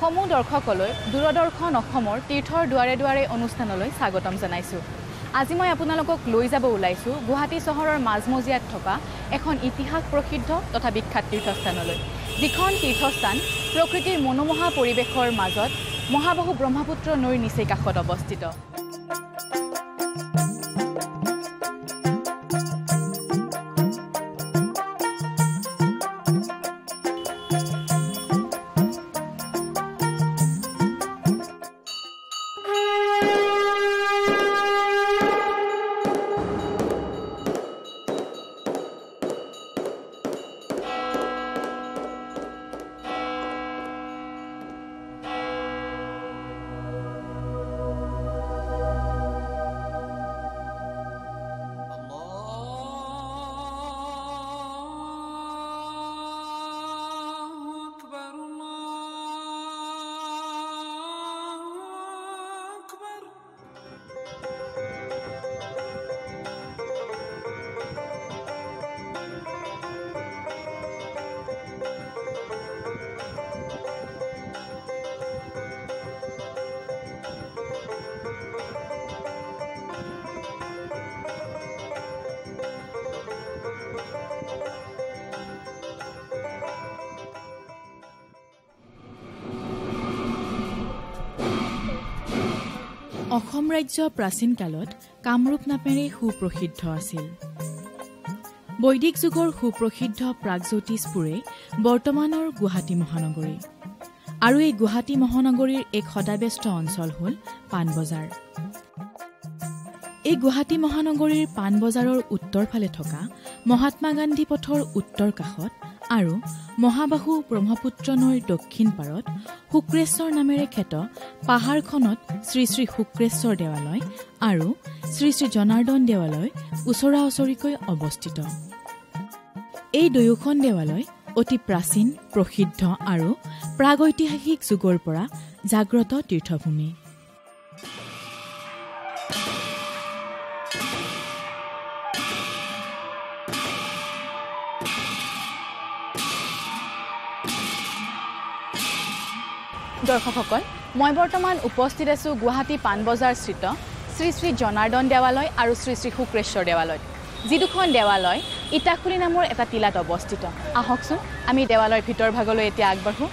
সমূহ দৰ্শকলৈ দূৰদৰ্শন অসমৰ তীৰ্থৰ দুৱাৰে দুৱাৰে অনুষ্ঠানলৈ স্বাগতম জনাইছোঁ। আজি মই আপোনালোকক লৈ যাব ওলাইছোঁ গুৱাহাটী চহৰৰ মাজমজিয়াত থকা এখন ইতিহাস প্ৰসিদ্ধ তথা বিখ্যাত তীৰ্থস্থানলৈ, যিখন তীৰ্থস্থান প্ৰকৃতিৰ মনোমোহা পৰিৱেশৰ মাজত মহাবাহু ব্ৰহ্মপুত্ৰ নৈৰ নিচেই কাষত অৱস্থিত। অসম ৰাজ্য প্ৰাচীন কালত কামৰূপ নামেৰে সুপ্ৰসিদ্ধ আছিল। বৈদিক যুগৰ সুপ্ৰসিদ্ধ প্ৰাগজ্যোতিষপুৰে বৰ্তমানৰ গুৱাহাটী মহানগৰী, আৰু এই গুৱাহাটী মহানগৰীৰ এক সদাব্যস্ত অঞ্চল হ'ল পাণবজাৰ। এই গুৱাহাটী মহানগৰীৰ পাণবজাৰৰ উত্তৰ ফালে থকা মহাত্মা গান্ধী পথৰ উত্তৰ কাষত আৰু মহাবাহু ব্ৰহ্মপুত্ৰ নৈৰ দক্ষিণ পাৰত শুক্ৰেশ্বৰ নামেৰে খ্যাত পাহাৰখনত শ্ৰী শ্ৰী শুক্ৰেশ্বৰ দেৱালয় আৰু শ্ৰী শ্ৰী জনাৰ্দন দেৱালয় ওচৰা ওচৰিকৈ অৱস্থিত। এই দুয়োখন দেৱালয় অতি প্ৰাচীন, প্ৰসিদ্ধ আৰু প্ৰাগৈতিহাসিক যুগৰ পৰা জাগ্ৰত তীৰ্থভূমি। দৰ্শকসকল, মই বৰ্তমান উপস্থিত আছোঁ গুৱাহাটী পাণবজাৰ স্থিত শ্ৰী শ্ৰী জনাৰ্দন দেৱালয় আৰু শ্ৰী শ্ৰী শুক্ৰেশ্বৰ দেৱালয়ত, যি দুখন দেৱালয় ইটাখুলি নামৰ এটা টিলাত অৱস্থিত। আহকচোন আমি দেৱালয়ৰ ভিতৰ ভাগলৈ এতিয়া আগবাঢ়োঁ।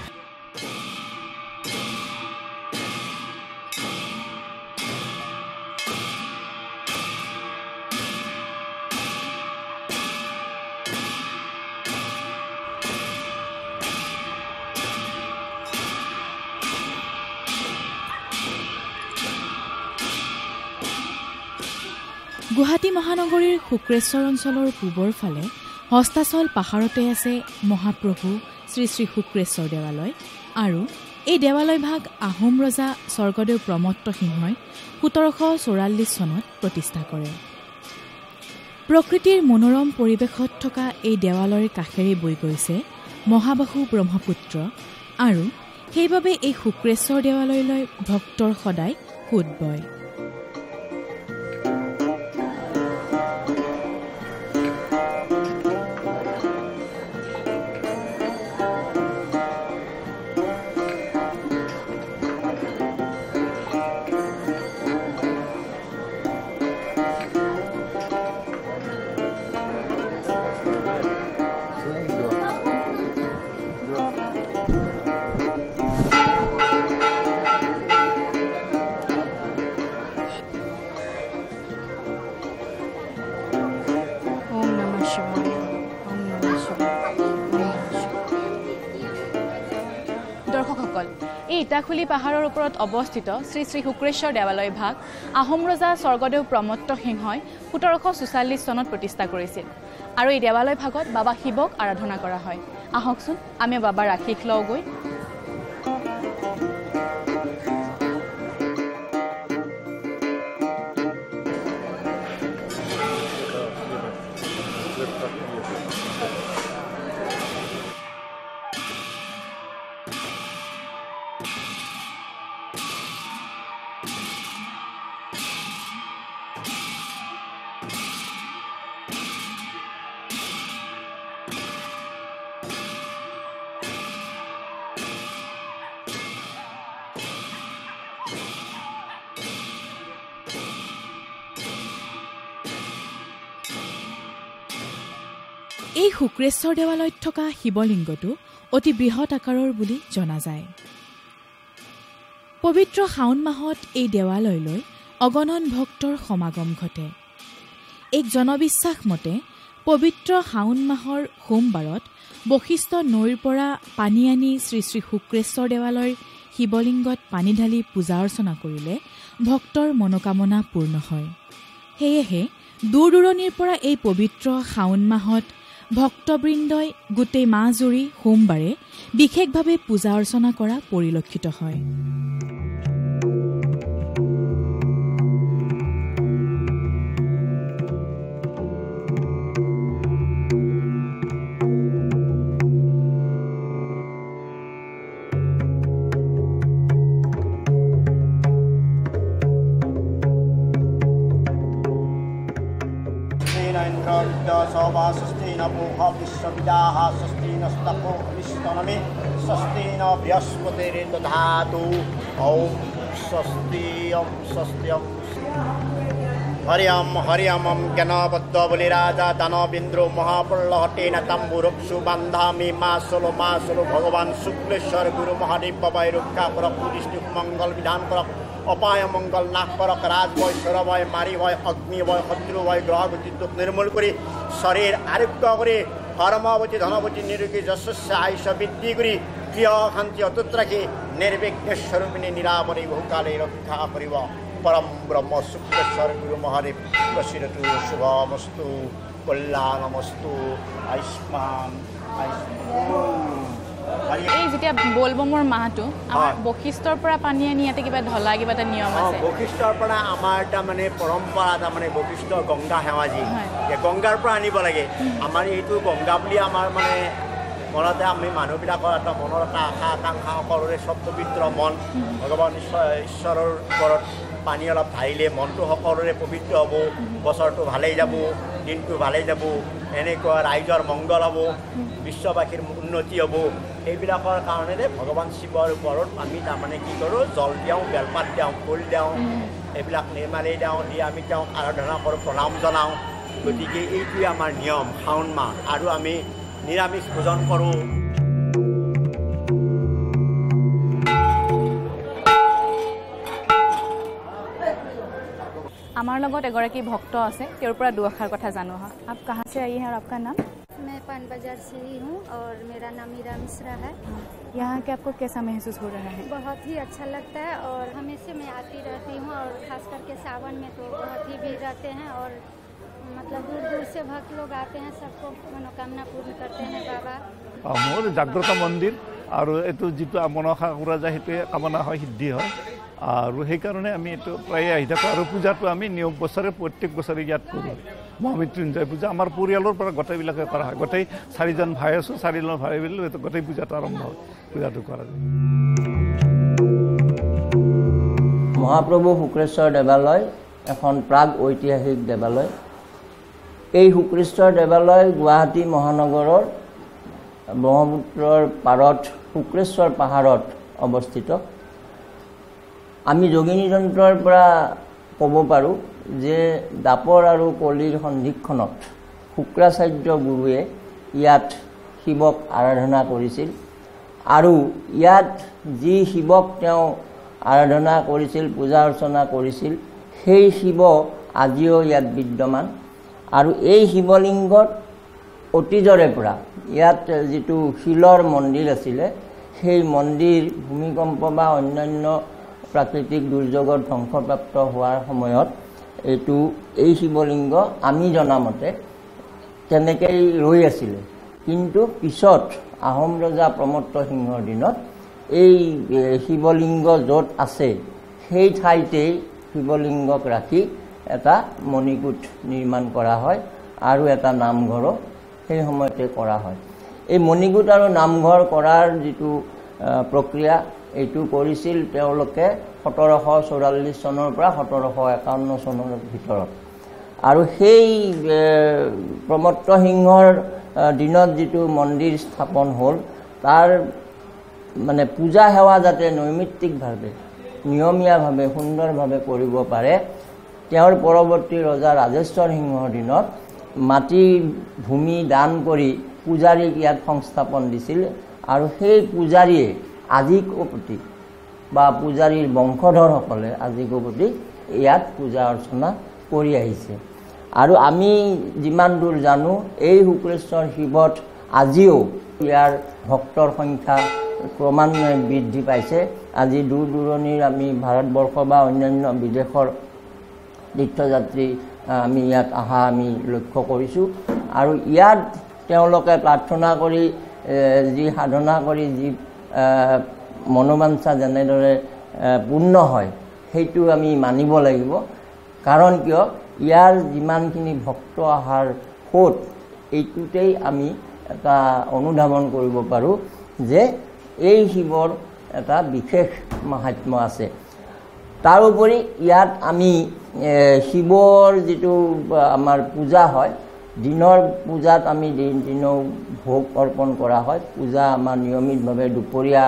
গুৱাহাটী মহানগৰীৰ শুক্ৰেশ্বৰ অঞ্চলৰ পূবৰ ফালে হস্তাচল পাহাৰতে আছে মহাপ্ৰভু শ্ৰী শ্ৰী শুক্ৰেশ্বৰ দেৱালয়, আৰু এই দেৱালয় ভাগ আহোম ৰজা স্বৰ্গদেউ প্ৰমত্ত সিংহই 1744 চনত প্ৰতিষ্ঠা কৰে। প্ৰকৃতিৰ মনোৰম পৰিৱেশত থকা এই দেৱালয়ৰ কাষেৰে বৈ গৈছে মহাবাহু ব্ৰহ্মপুত্ৰ, আৰু সেইবাবে এই শুক্ৰেশ্বৰ দেৱালয়লৈ ভক্তৰ সদায় সোঁত বয়। দৰ্শকসকল, এই ইটাখুলি পাহাৰৰ ওপৰত অৱস্থিত শ্ৰী শ্ৰী শুক্ৰেশ্বৰ দেৱালয় ভাগ আহোম ৰজা স্বৰ্গদেউ প্ৰমত্ত সিংহই 1744 চনত প্ৰতিষ্ঠা কৰিছিল, আৰু এই দেৱালয় ভাগত বাবা শিৱক আৰাধনা কৰা হয়। আহকচোন আমি বাবাৰ আশীষ লওঁগৈ। এই শুক্ৰেশ্বৰ দেৱালয়ত থকা শিৱলিংগটো অতি বৃহৎ আকাৰৰ বুলি জনা যায়। পবিত্ৰ শাওণ মাহত এই দেৱালয়লৈ অগণন ভক্তৰ সমাগম ঘটে। এক জনবিশ্বাস মতে পবিত্ৰ শাওণ মাহৰ সোমবাৰত বশিষ্ঠ নৈৰ পৰা পানী আনি শ্ৰী শ্ৰী শুক্ৰেশ্বৰ দেৱালয়ৰ শিৱলিংগত পানী ঢালি পূজা অৰ্চনা কৰিলে ভক্তৰ মনোকামনা পূৰ্ণ হয়। সেয়েহে দূৰ দূৰণিৰ পৰা এই পবিত্ৰ শাওণ মাহত ভক্তবৃন্দই গোটেই মাহ জুৰি সোমবাৰে বিশেষভাৱে পূজা অৰ্চনা কৰা পৰিলক্ষিত হয়। स्वस्तिन पूह विश्वविदाः स्वस्तिन स्तको विस्तनमे स्वस्तिन बृहस्पतिर्दधातु ॐ स्वस्त्यं हरियं हरियमं ज्ञानबद्धबलिराजा दानवेन्द्रो महाप्रलहटेन तम्बुरुक्षु बान्धामि मासलो भगवान् शुक्लेश्वर गुरु महादेव बाबाय रक्षा करक दृष्टि मंगल विधान करक अपाय मंगल नाश करक राज भय स्वर भय मारी भय अग्नि भय शत्रु भय ग्रहगति दुख निर्मूल करी शरीर आरोग्य करी धर्मवती धनवती निरोगी यशस्वी आयुष वृद्धि करी प्रिय शांति अतुट राखी निर्विघ्न स्वरूपिणी निरामरी बहुकाले रक्षा करिब परम ब्रह्म शुक्लेश्वर गुरु महादेव प्रसिद्धतु शुभमस्तु कल्याणमस्तु आयुष्मान এই যেতিয়া বলবমৰ মাহটো আমাৰ বশিষ্ঠৰ পৰা পানী আনি ইয়াতে কিবা ঢলা কিবা এটা নিয়ম আছে। বশিষ্ঠৰ পৰা আমাৰ এটা মানে পৰম্পৰা এটা মানে বশিষ্ঠ গংগা সেৱাজী গংগাৰ পৰা আনিব লাগে। আমাৰ এইটো গংগা বুলি আমাৰ মানে মনতে আমি মানুহবিলাকৰ এটা মনৰ এটা আশা আকাংক্ষা সকলোৰে চব পবিত্ৰ মন ভগৱান ঈশ্বৰৰ ওপৰত পানী অলপ ঢালিলে মনটো সকলোৰে পবিত্ৰ হ'ব, বছৰটো ভালেই যাব, দিনটো ভালেই যাব, এনেকুৱা ৰাইজৰ মংগল হ'ব, বিশ্ববাসীৰ উন্নতি হ'ব। এইবিলাকৰ কাৰণে ভগৱান শিৱৰ ওপৰত আমি তাৰমানে কি কৰোঁ, জল দিওঁ, বেলপাত দিওঁ, ফুল দিওঁ, এইবিলাক নিৰ্মালি দিওঁ, দি আমি তেওঁক আৰাধনা কৰোঁ, প্ৰণাম জনাওঁ। গতিকে এইটোৱে আমাৰ নিয়ম শাওণ মাহ। আৰু আমি নিৰামিষ ভোজন কৰোঁ। हमारे लगत एगराकी भक्त आछे तेर पुरा दुआखार कथा जानो। आप कहाँ से आई हैं और आपका नाम? मैं पान बाजार से ही हूँ और मेरा नाम मीरा मिश्रा है। यहाँ के आपको कैसा महसूस हो रहा है? बहुत ही अच्छा लगता है और हमेशा मैं आती रहती हूँ और खास करके सावन में तो बहुत ही भीड़ रहते हैं और मतलब दूर दूर से भक्त लोग आते हैं, सबको मनोकामना पूर्ण करते हैं बाबा। मोर जाग्रत मंदिर और ये जी मनसा करा जाए सीटे कामना है सिद्धि है और সেইকাৰণে আমি এইটো প্ৰায়ে আহি থাকোঁ। আৰু পূজাটো আমি নিয়ম বছৰে প্ৰত্যেক বছৰে ইয়াত কৰোঁ। মহামৃত্যুঞ্জয় পূজা আমাৰ পৰিয়ালৰ পৰা গোটেইবিলাকে কৰা হয়। গোটেই 4জন ভাই আছোঁ, 4জন ভাই মিলি গোটেই পূজাটো আৰম্ভ হয়, পূজাটো কৰা যায়। মহাপ্ৰভু শুক্ৰেশ্বৰ দেৱালয় এখন প্ৰাগ ঐতিহাসিক দেৱালয়। এই শুক্ৰেশ্বৰ দেৱালয় গুৱাহাটী মহানগৰৰ ব্ৰহ্মপুত্ৰৰ পাৰত শুক্ৰেশ্বৰ পাহাৰত অৱস্থিত। আমি যোগিনী যন্ত্ৰৰ পৰা ক'ব পাৰোঁ যে দাপৰ আৰু কলিৰ সন্ধিক্ষণত শুক্ৰাচাৰ্য গুৰুৱে ইয়াত শিৱক আৰাধনা কৰিছিল আৰু ইয়াত যি শিৱক তেওঁ আৰাধনা কৰিছিল, পূজা অৰ্চনা কৰিছিল, সেই শিৱ আজিও ইয়াত বিদ্যমান। আৰু এই শিৱলিংগত অতীজৰে পৰা ইয়াত যিটো শিলৰ মন্দিৰ আছিলে, সেই মন্দিৰ ভূমিকম্প বা অন্যান্য প্ৰাকৃতিক দুৰ্যোগত ধ্বংসপ্ৰাপ্ত হোৱাৰ সময়ত এই শিৱলিংগ আমি জনামতে তেনেকৈ ৰৈ আছিলে। কিন্তু পিছত আহোম ৰজা প্ৰমত্ত সিংহৰ দিনত এই শিৱলিংগ য'ত আছে সেই ঠাইতেই শিৱলিংগক ৰাখি এটা মণিকূট নিৰ্মাণ কৰা হয় আৰু এটা নামঘৰো সেই সময়তে কৰা হয়। এই মণিকূট আৰু নামঘৰ কৰাৰ যিটো প্ৰক্ৰিয়া এইটো কৰিছিল তেওঁলোকে 1744 চনৰ পৰা 1751 চনৰ ভিতৰত। আৰু সেই প্ৰমত্ত সিংহৰ দিনত যিটো মন্দিৰ স্থাপন হ'ল, তাৰ মানে পূজা সেৱা যাতে নৈমিত্তিকভাৱে নিয়মীয়াভাৱে সুন্দৰভাৱে কৰিব পাৰে, তেওঁৰ পৰৱৰ্তী ৰজা ৰাজেশ্বৰ সিংহৰ দিনত মাটিৰ ভূমি দান কৰি পূজাৰীক ইয়াত সংস্থাপন দিছিল আৰু সেই পূজাৰীয়ে আজিকো প্ৰতি বা পূজাৰীৰ বংশধৰসকলে আজিকো প্ৰতি ইয়াত পূজা অৰ্চনা কৰি আহিছে। আৰু আমি যিমান দূৰ জানো এই শুক্ৰেশ্বৰ শিৱত আজিও ইয়াৰ ভক্তৰ সংখ্যা ক্ৰমান্বয়ে বৃদ্ধি পাইছে। আজি দূৰ দূৰণিৰ আমি ভাৰতবৰ্ষ বা অন্যান্য বিদেশৰ তীৰ্থযাত্ৰী আমি ইয়াত অহা আমি লক্ষ্য কৰিছোঁ। আৰু ইয়াত তেওঁলোকে প্ৰাৰ্থনা কৰি যি সাধনা কৰি যি মনোবাঞ্ছা যেনেদৰে পূৰ্ণ হয় সেইটো আমি মানিব লাগিব। কাৰণ কিয় ইয়াৰ যিমানখিনি ভক্ত অহাৰ সোঁত এইটোতেই আমি এটা অনুধাৱন কৰিব পাৰোঁ যে এই শিৱৰ এটা বিশেষ মাহাত্ম্য আছে। তাৰোপৰি ইয়াত আমি শিৱৰ যিটো আমাৰ পূজা হয়, দিনৰ পূজাত আমি দিনও ভোগ অৰ্পণ কৰা হয়। পূজা আমাৰ নিয়মিতভাৱে দুপৰীয়া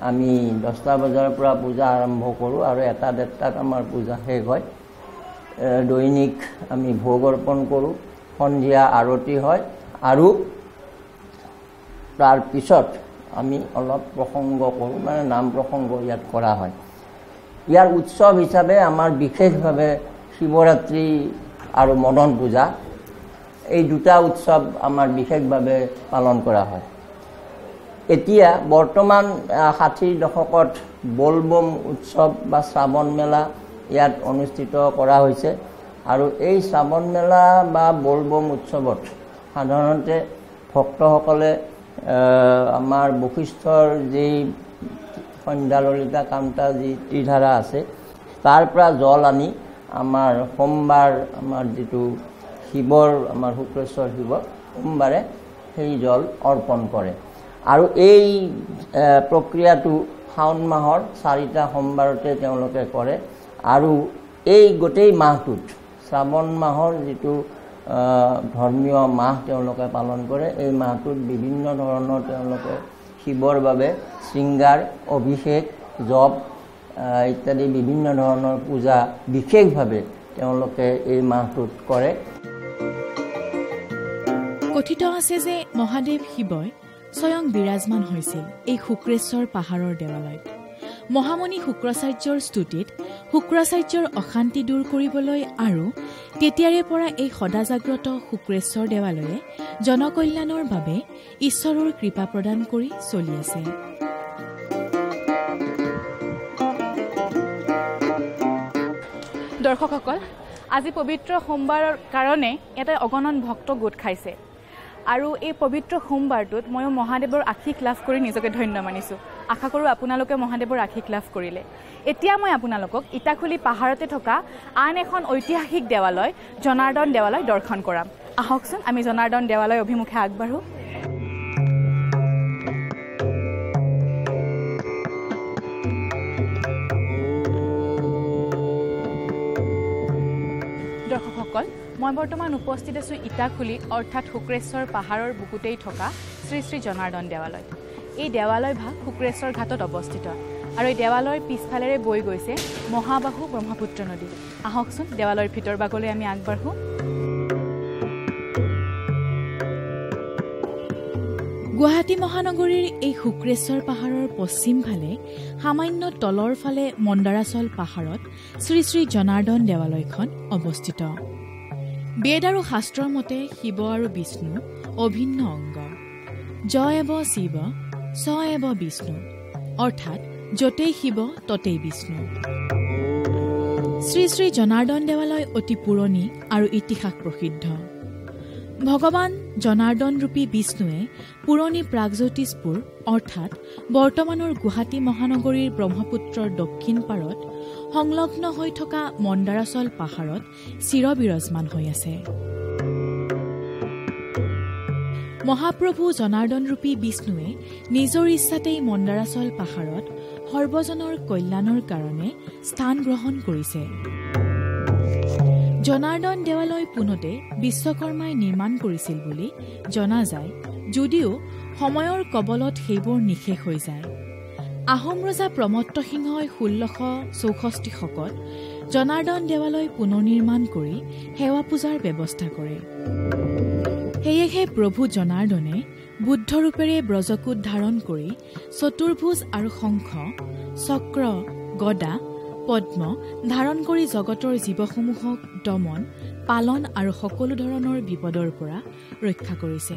আমি 10টা বজাৰ পৰা পূজা আৰম্ভ কৰোঁ আৰু 1-1:30টাত আমাৰ পূজা শেষ হয়। দৈনিক আমি ভোগ অৰ্পণ কৰোঁ, সন্ধিয়া আৰতি হয় আৰু তাৰ পিছত আমি অলপ প্ৰসংগ কৰোঁ, মানে নাম প্ৰসংগ ইয়াত কৰা হয়। ইয়াৰ উৎসৱ হিচাপে আমাৰ বিশেষভাৱে শিৱৰাত্ৰি আৰু মদন পূজা এই দুটা উৎসৱ আমাৰ বিশেষভাৱে পালন কৰা হয়। এতিয়া বৰ্তমান 60ৰ দশকত বলবম উৎসৱ বা শ্ৰাৱণ মেলা ইয়াত অনুষ্ঠিত কৰা হৈছে আৰু এই শ্ৰাৱণ মেলা বা বলবম উৎসৱত সাধাৰণতে ভক্তসকলে আমাৰ বশিষ্ঠৰ যি সন্ধ্যা ললিতা কান্তা যি ত্ৰিধাৰা আছে তাৰ পৰা জল আনি আমাৰ সোমবাৰ আমাৰ যিটো শিৱৰ আমাৰ শুক্ৰেশ্বৰ শিৱ সোমবাৰে সেই জল অৰ্পণ কৰে। আৰু এই প্ৰক্ৰিয়াটো শাওণ মাহৰ 4টা সোমবাৰতে তেওঁলোকে কৰে আৰু এই গোটেই মাহটোত শ্ৰাৱণ মাহৰ যিটো ধৰ্মীয় মাহ তেওঁলোকে পালন কৰে, এই মাহটোত বিভিন্ন ধৰণৰ তেওঁলোকে শিৱৰ বাবে শৃংগাৰ, অভিষেক, জপ ইত্যাদি বিভিন্ন ধৰণৰ পূজা বিশেষভাৱে তেওঁলোকে এই মাহটোত কৰে। কথিত আছে যে মহাদেৱ শিৱই স্বয়ং বিৰাজমান হৈছিল এই শুক্ৰেশ্বৰ পাহাৰৰ দেৱালয়ত। মহামণি শুক্ৰাচাৰ্যৰ স্তুতিত শুক্ৰাচাৰ্যৰ অশান্তি দূৰ কৰিবলৈ আৰু তেতিয়াৰে পৰা এই সদাজাগ্ৰত শুক্ৰেশ্বৰ দেৱালয়ে জনকল্যাণৰ বাবে ঈশ্বৰৰ কৃপা প্ৰদান কৰি চলি আছে। দৰ্শকসকল, আজি পবিত্ৰ সোমবাৰৰ কাৰণে এটা অগণন ভক্ত গোট খাইছে আৰু এই পবিত্ৰ সোমবাৰটোত ময়ো মহাদেৱৰ আশীষ লাভ কৰি নিজকে ধন্য মানিছোঁ। আশা কৰোঁ আপোনালোকে মহাদেৱৰ আশীষ লাভ কৰিলে। এতিয়া মই আপোনালোকক ইটাখুলি পাহাৰতে থকা আন এখন ঐতিহাসিক দেৱালয় জনাৰ্দন দেৱালয় দৰ্শন কৰাম। আহকচোন আমি জনাৰ্দন দেৱালয় অভিমুখে আগবাঢ়োঁ। দৰ্শকসকল, মই বৰ্তমান উপস্থিত আছোঁ ইটাখুলি অৰ্থাৎ শুক্ৰেশ্বৰ পাহাৰৰ বুকুতেই থকা শ্ৰী শ্ৰী জনাৰ্দন দেৱালয়। এই দেৱালয় ভাগ শুক্ৰেশ্বৰ ঘাটত অৱস্থিত আৰু এই দেৱালয়ৰ পিছফালেৰে বৈ গৈছে মহাবাহু ব্ৰহ্মপুত্ৰ নদী। আহকচোন দেৱালয়ৰ ভিতৰ ভাগলৈ আমি আগবাঢ়োঁ। গুৱাহাটী মহানগৰীৰ এই শুক্ৰেশ্বৰ পাহাৰৰ পশ্চিম ফালে সামান্য তলৰ ফালে মন্দাৰাচল পাহাৰত শ্ৰী শ্ৰী জনাৰ্দন দেৱালয়খন অৱস্থিত। বেদ আৰু শাস্ত্ৰৰ মতে শিৱ আৰু বিষ্ণু অভিন্ন অংগ। য এব শিৱ স এব বিষ্ণু, অৰ্থাৎ য'তেই শিৱ ততেই বিষ্ণু। শ্ৰী শ্ৰী জনাৰ্দন দেৱালয় অতি পুৰণি আৰু ইতিহাস প্ৰসিদ্ধ। ভগৱান জনাৰ্দন ৰূপী বিষ্ণুৱে পুৰণি প্ৰাগজ্যোতিষপুৰ অৰ্থাৎ বৰ্তমানৰ গুৱাহাটী মহানগৰীৰ ব্ৰহ্মপুত্ৰৰ দক্ষিণ পাৰত সংলগ্ন হৈ থকা মন্দাৰাচল পাহাৰত চিৰবিৰাজমান হৈ আছে। মহাপ্ৰভু জনাৰ্দন ৰূপী বিষ্ণুৱে নিজৰ ইচ্ছাতেই মন্দাৰাচল পাহাৰত সৰ্বজনৰ কল্যাণৰ কাৰণে স্থান গ্ৰহণ কৰিছে। জনাৰ্দন দেৱালয় পোনতে বিশ্বকৰ্মাই নিৰ্মাণ কৰিছিল বুলি জনা যায়, যদিও সময়ৰ কবলত সেইবোৰ নিশেষ হৈ যায়। আহোম ৰজা প্ৰমত্ত সিংহই 1664 শকত জনাৰ্দন দেৱালয় পুনৰ নিৰ্মাণ কৰি সেৱা পূজাৰ ব্যৱস্থা কৰে। সেয়েহে প্ৰভু জনাৰ্দনে বুদ্ধৰূপেৰে ব্ৰজকোট ধাৰণ কৰি চতুৰ্ভুজ আৰু শংখ, চক্ৰ, গদা, পদ্ম ধাৰণ কৰি জগতৰ জীৱসমূহক দমন, পালন আৰু সকলো ধৰণৰ বিপদৰ পৰা ৰক্ষা কৰিছে।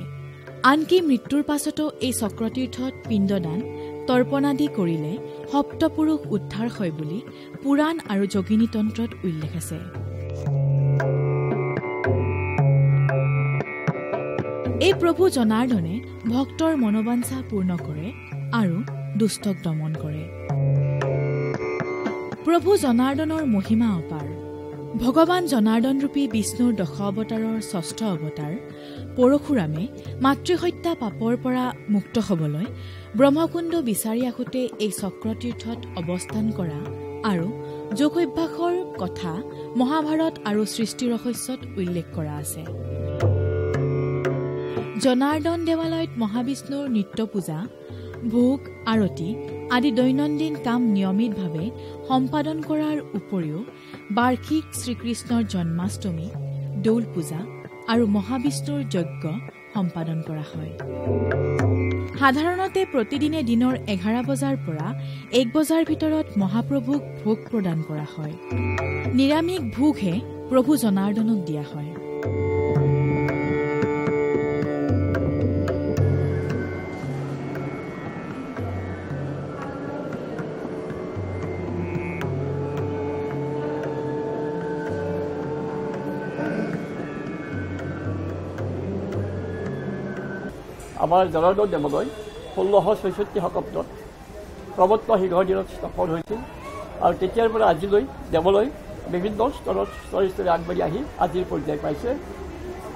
আনকি মৃত্যুৰ পাছতো এই চক্ৰতীৰ্থত পিণ্ডদান, তৰ্পণাদি কৰিলে সপ্তপুৰুষ উদ্ধাৰ হয় বুলি পুৰাণ আৰু যোগিনী তন্ত্ৰত উল্লেখ আছে। এই প্ৰভু জনাৰ্দনে ভক্তৰ মনোবাঞ্ছা পূৰ্ণ কৰে আৰু দুষ্টক দমন কৰে। প্ৰভু জনাৰ্দনৰ মহিমা অপাৰ। ভগৱান জনাৰ্দনৰূপী বিষ্ণুৰ 10 অৱতাৰৰ 6ষ্ঠ অৱতাৰ পৰশুৰামে মাতৃহত্যা পাপৰ পৰা মুক্ত হ'বলৈ ব্ৰহ্মকুণ্ড বিচাৰি আহোঁতে এই চক্ৰতীৰ্থত অৱস্থান কৰা আৰু যোগ অভ্যাসৰ কথা মহাভাৰত আৰু সৃষ্টি ৰহস্যত উল্লেখ কৰা আছে। জনাৰ্দন দেৱালয়ত মহাবিষ্ণুৰ নিত্য পূজা, ভোগ, আৰতি আদি দৈনন্দিন কাম নিয়মিতভাৱে সম্পাদন কৰাৰ উপৰিও বাৰ্ষিক শ্ৰীকৃষ্ণৰ জন্মাষ্টমী, দৌল পূজা আৰু মহাবিষ্ণুৰ যজ্ঞ সম্পাদন কৰা হয়। সাধাৰণতে প্ৰতিদিনে দিনৰ 11 বজাৰ পৰা 1 বজাৰ ভিতৰত মহাপ্ৰভুক ভোগ প্ৰদান কৰা হয়। নিৰামিষ ভোগহে প্ৰভু জনাৰ্দনক দিয়া হয়। আমাৰ জনাৰ্দন দেৱালয় 1666 শতাব্দত প্ৰবত্ত সিংহৰ দিনত স্থাপন হৈছিল আৰু তেতিয়াৰ পৰা আজিলৈ দেৱালয় বিভিন্ন স্তৰে আগবাঢ়ি আহি আজিৰ পৰ্যায় পাইছে।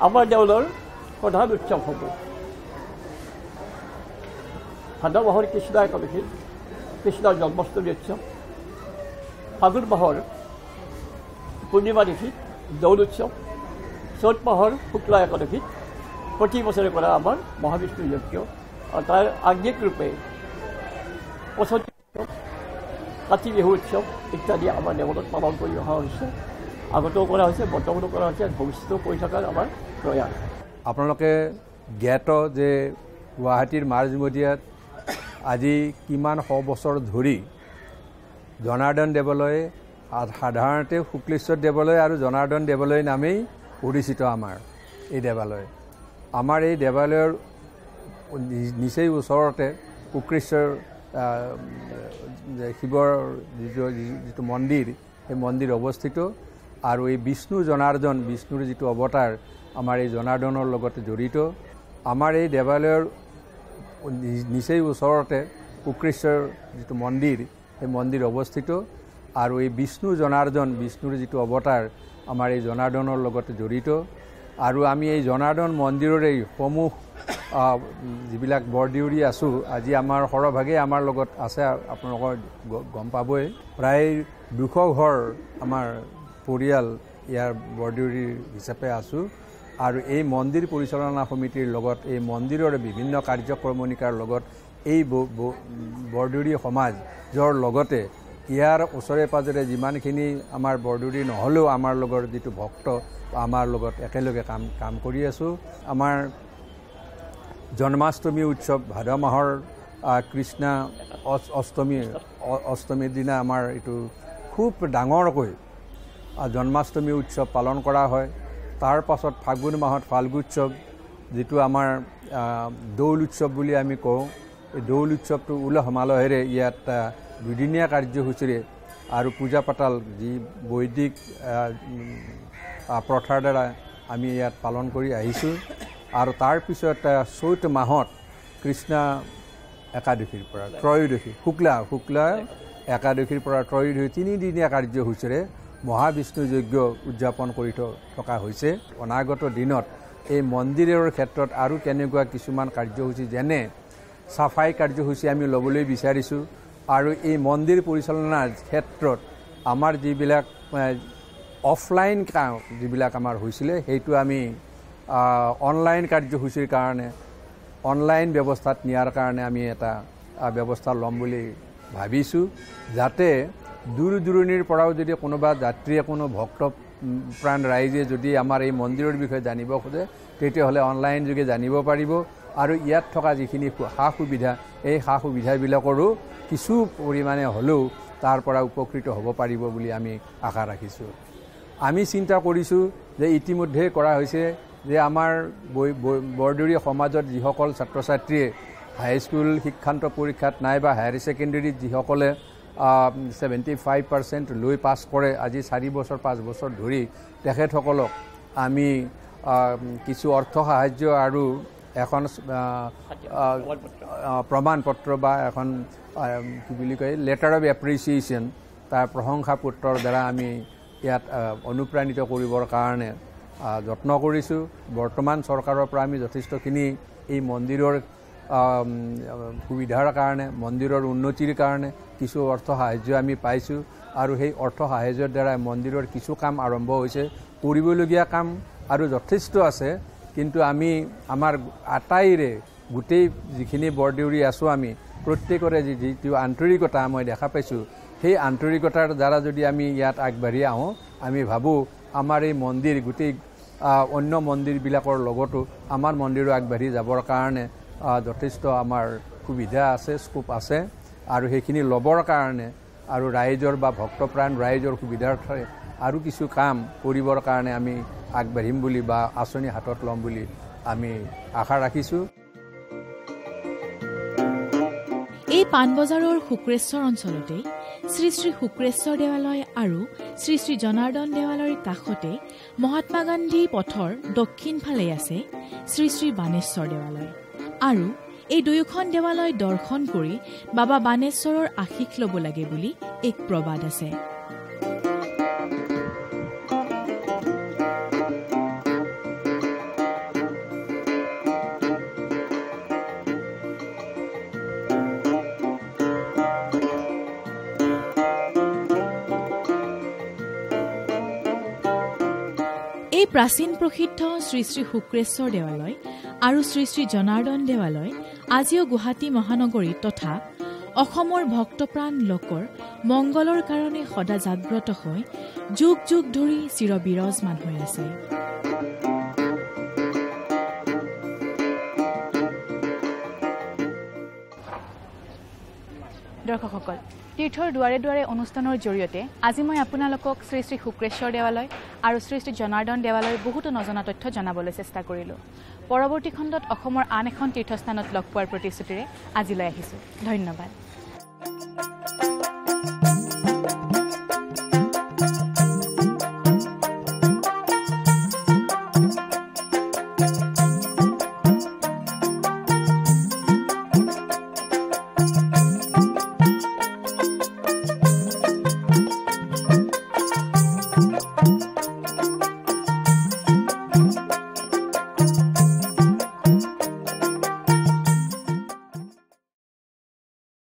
আমাৰ দেৱালয়ৰ প্ৰধান উৎসৱসমূহ ভাদ মাহৰ কৃষ্ণ একাদশী, কৃষ্ণৰ জন্মাষ্টমী উৎসৱ, ফাগুন মাহৰ পূৰ্ণিমা তিথিত দৌল উৎসৱ, চ'ত মাহৰ শুক্লা একাদশীত প্ৰতি বছৰে কৰা আমাৰ মহাবিষ্ণু যজ্ঞ আৰু তাৰ আংগিক ৰূপে 65 কাতি বিহু উৎসৱ ইত্যাদি আমাৰ দেৱালয়ত পালন কৰি অহা হৈছে। আগতেও কৰা হৈছে, বৰ্তমানো কৰা হৈছে, ভৱিষ্যতেও কৰি থকাৰ আমাৰ প্ৰয়াস। আপোনালোকে জ্ঞাত যে গুৱাহাটীৰ মাজমজিয়াত আজি কিমান শ বছৰ ধৰি জনাৰ্দন দেৱালয়, সাধাৰণতে শুক্লেশ্বৰ দেৱালয় আৰু জনাৰ্দন দেৱালয় নামেই পৰিচিত আমাৰ এই দেৱালয়। আমাৰ এই দেৱালয়ৰ নিচেই ওচৰতে শুক্লেশ্বৰ শিৱৰ যিটো মন্দিৰ, সেই মন্দিৰ অৱস্থিত আৰু এই বিষ্ণু জনাৰ্দন, বিষ্ণুৰ যিটো অৱতাৰ আমাৰ এই জনাৰ্দনৰ লগতে জড়িত। আমাৰ এই দেৱালয়ৰ নিচেই ওচৰতে শুক্লেশ্বৰ যিটো মন্দিৰ, সেই মন্দিৰ অৱস্থিত আৰু এই বিষ্ণু জনাৰ্দন, বিষ্ণুৰ যিটো অৱতাৰ আমাৰ এই জনাৰ্দনৰ লগতে জড়িত। আৰু আমি এই জনাৰ্দন মন্দিৰৰে সমূহ যিবিলাক বৰদেউৰী আছোঁ, আজি আমাৰ সৰহভাগেই আমাৰ লগত আছে, আপোনালোকৰ গম পাবই। প্ৰায় 200 ঘৰ আমাৰ পৰিয়াল ইয়াৰ বৰদেউৰী হিচাপে আছোঁ আৰু এই মন্দিৰ পৰিচালনা সমিতিৰ লগত, এই মন্দিৰৰ বিভিন্ন কাৰ্যক্ৰমণিকাৰ লগত এই বৰদেউৰী সমাজৰ লগতে ইয়াৰ ওচৰে পাজৰে যিমানখিনি আমাৰ বৰদেউৰী নহ'লেও আমাৰ লগৰ যিটো ভক্ত আমাৰ লগত একেলগে কাম কৰি আছোঁ। আমাৰ জন্মাষ্টমী উৎসৱ ভাদ মাহৰ কৃষ্ণ অষ্টমীৰ দিনা আমাৰ এইটো খুব ডাঙৰকৈ জন্মাষ্টমী উৎসৱ পালন কৰা হয়। তাৰ পাছত ফাগুন মাহত ফাল্গুৎসৱ, যিটো আমাৰ দৌল উৎসৱ বুলি আমি কওঁ। এই দৌল উৎসৱটো উলহ মালহেৰে ইয়াত 2দিনীয়া কাৰ্যসূচীৰে আৰু পূজা পাতাল যি বৈদিক প্ৰথাৰ দ্বাৰা আমি ইয়াত পালন কৰি আহিছোঁ। আৰু তাৰপিছত চৈত মাহত কৃষ্ণ একাদশীৰ পৰা ত্ৰয়োদশী, শুক্লা একাদশীৰ পৰা ত্ৰয়োদশী 3দিনীয়া কাৰ্যসূচীৰে মহাবিষ্ণু যজ্ঞ উদযাপন কৰি থকা হৈছে। অনাগত দিনত এই মন্দিৰৰ ক্ষেত্ৰত আৰু কেনেকুৱা কিছুমান কাৰ্যসূচী, যেনে চাফাই কাৰ্যসূচী আমি ল'বলৈ বিচাৰিছোঁ আৰু এই মন্দিৰ পৰিচালনাৰ ক্ষেত্ৰত আমাৰ যিবিলাক অফলাইন কাম যিবিলাক আমাৰ হৈছিলে, সেইটো আমি অনলাইন কাৰ্যসূচীৰ কাৰণে, অনলাইন ব্যৱস্থাত নিয়াৰ কাৰণে আমি এটা ব্যৱস্থা ল'ম বুলি ভাবিছোঁ, যাতে দূৰ দূৰণিৰ পৰাও যদি কোনোবা যাত্ৰীয়ে কোনো ভক্ত প্ৰাণ ৰাইজে যদি আমাৰ এই মন্দিৰৰ বিষয়ে জানিব খোজে তেতিয়াহ'লে অনলাইন যোগে জানিব পাৰিব আৰু ইয়াত থকা যিখিনি সা সুবিধা এই সা সুবিধাবিলাকৰো কিছু পৰিমাণে হ'লেও তাৰ পৰা উপকৃত হ'ব পাৰিব বুলি আমি আশা ৰাখিছোঁ। আমি চিন্তা কৰিছোঁ যে ইতিমধ্যে কৰা হৈছে যে আমাৰ বৰদৰী সমাজত যিসকল ছাত্ৰ ছাত্ৰীয়ে হাইস্কুল শিক্ষান্ত পৰীক্ষাত নাইবা হায়াৰ ছেকেণ্ডেৰীত যিসকলে 75% লৈ পাছ কৰে আজি 4 বছৰ 5 বছৰ ধৰি তেখেতসকলক আমি কিছু অৰ্থ সাহায্য আৰু এখন প্ৰমাণপত্ৰ বা এখন কি বুলি কয় লেটাৰ অফ এপ্ৰিচিয়েশ্যন তাৰ প্ৰশংসা পত্ৰৰ দ্বাৰা আমি ইয়াত অনুপ্ৰাণিত কৰিবৰ কাৰণে যত্ন কৰিছোঁ। বৰ্তমান চৰকাৰৰ পৰা আমি যথেষ্টখিনি এই মন্দিৰৰ সুবিধাৰ কাৰণে মন্দিৰৰ উন্নতিৰ কাৰণে কিছু অৰ্থ সাহায্য আমি পাইছোঁ আৰু সেই অৰ্থ সাহায্যৰ দ্বাৰা মন্দিৰৰ কিছু কাম আৰম্ভ হৈছে। কৰিবলগীয়া কাম আৰু যথেষ্ট আছে, কিন্তু আমি আমাৰ আটাইৰে গোটেই যিখিনি বৰদেউৰী আছোঁ আমি প্ৰত্যেকৰে যিটো আন্তৰিকতা মই দেখা পাইছোঁ সেই আন্তৰিকতাৰ দ্বাৰা যদি আমি ইয়াত আগবাঢ়ি আহোঁ আমি ভাবোঁ আমাৰ এই মন্দিৰ গোটেই অন্য মন্দিৰবিলাকৰ লগতো আমাৰ মন্দিৰো আগবাঢ়ি যাবৰ কাৰণে যথেষ্ট আমাৰ সুবিধা আছে, স্কোপ আছে আৰু সেইখিনি ল'বৰ কাৰণে আৰু ৰাইজৰ বা ভক্তপ্ৰাণ ৰাইজৰ সুবিধাৰ্থে আৰু কিছু কাম কৰিবৰ কাৰণে আমি আগবাঢ়িম বুলি বা আঁচনি হাতত ল'ম বুলি আমি আশা ৰাখিছোঁ। এই পাণবজাৰৰ শুক্ৰেশ্বৰ অঞ্চলতে শ্ৰী শ্ৰী শুক্ৰেশ্বৰ দেৱালয় আৰু শ্ৰী শ্ৰী জনাৰ্দন দেৱালয়ৰ কাষতে মহাত্মা গান্ধী পথৰ দক্ষিণ ফালে আছে শ্ৰী শ্ৰী বাণেশ্বৰ দেৱালয় আৰু এই দুয়োখন দেৱালয় দৰ্শন কৰি বাবা বাণেশ্বৰৰ আশীষ ল'ব লাগে বুলি এক প্ৰবাদ আছে। এই প্ৰাচীন প্ৰসিদ্ধ শ্ৰী শ্ৰী শুক্ৰেশ্বৰ দেৱালয় আৰু শ্ৰী শ্ৰী জনাৰ্দন দেৱালয় আজিও গুৱাহাটী মহানগৰী তথা অসমৰ ভক্তপ্ৰাণ লোকৰ মংগলৰ কাৰণে সদা জাগ্ৰত হৈ যুগ যুগ ধৰি চিৰবিৰাজমান হৈ আছে। দৰ্শকসকল, তীৰ্থৰ দুৱাৰে দুৱাৰে অনুষ্ঠানৰ জৰিয়তে আজি মই আপোনালোকক শ্ৰী শ্ৰী শুক্ৰেশ্বৰ দেৱালয় আৰু শ্ৰী শ্ৰী জনাৰ্দন দেৱালয়ৰ বহুতো নজনা তথ্য জনাবলৈ চেষ্টা কৰিলোঁ। পৰৱৰ্তী খণ্ডত অসমৰ আন এখন তীৰ্থস্থানত লগ পোৱাৰ প্ৰতিশ্ৰুতিৰে আজিলৈ আহিছোঁ। ধন্যবাদ।